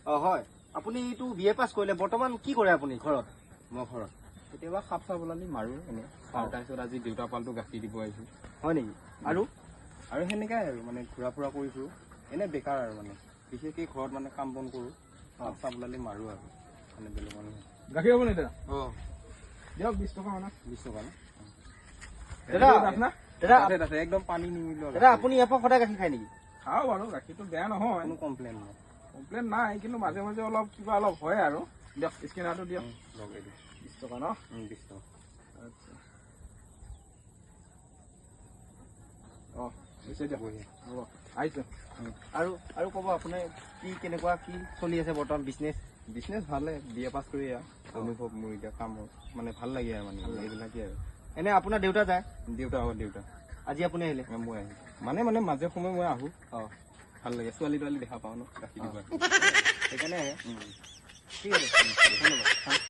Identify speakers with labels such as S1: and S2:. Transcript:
S1: অ হয় আপুনি এইটো বিএ পাছ কৰিলে বৰ্তমান কি কৰে আপুনি ঘৰত
S2: মই ঘৰত কেতিয়াবা সাপ চাপ ওলালি মাৰো এনে তাৰপিছত আজি দেউতা পালটো গাখীৰ দিব আহিছোঁ
S1: হয় নেকি আৰু
S2: আৰু সেনেকাই আৰু মানে ঘূৰা ফুৰা কৰি ফুৰোঁ এনে বেকাৰ আৰু মানে বিশেষকৈ ঘৰত মানে কাম বন কৰোঁ সাপ চাপ ওলালি মাৰোঁ আৰু মানে বেলেগ মানুহ
S3: গাখীৰ হ'ব নি দাদা
S2: অঁ
S3: দিয়ক 20 টকা মানে
S2: 20 টকা ন
S1: দাদা
S3: না
S1: দাদা
S2: তাতে একদম পানী নিমিলোৱা
S1: দাদা আপুনি ইয়াৰ পৰা সদায় গাখীৰ খায় নেকি
S3: খাওঁ বাৰু গাখীৰটো বেয়া নহয়
S2: কোনো কমপ্লেইন নাই
S3: কমপ্লেইন নাই কিন্তু মাজে মাজে অলপ কিবা অলপ হয় আৰু দিয়ক স্কেনাৰটো দিয়ক
S2: লগাই দিওঁ
S3: 20 টকা ন
S2: 20 টকা
S3: আচ্ছা অঁ হৈছে দিয়ক
S2: বঢ়িয়া
S3: হ'ব আহিছোঁ
S1: আৰু আৰু ক'ব আপোনাৰ কি কেনেকুৱা কি চলি আছে বৰ্তমান বিজনেছ
S2: বিজনেছ ভালে বিএ পাছ কৰি অনুভৱ মোৰ এতিয়া কামৰ মানে ভাল লাগে আৰু মানে এইবিলাকেই আৰু
S1: এনে আপোনাৰ দেউতা যায়
S2: দেউতা দেউতা
S1: আজি আপুনি আহিলে
S2: মই আহিছোঁ মানে মাজে সময়ে মই আহোঁ অঁ ভাল লাগে ছোৱালী তোৱালী দেখা পাওঁ ন গাখীৰ দিব
S1: সেইকাৰণে আহে ঠিক আছে ধন্যবাদ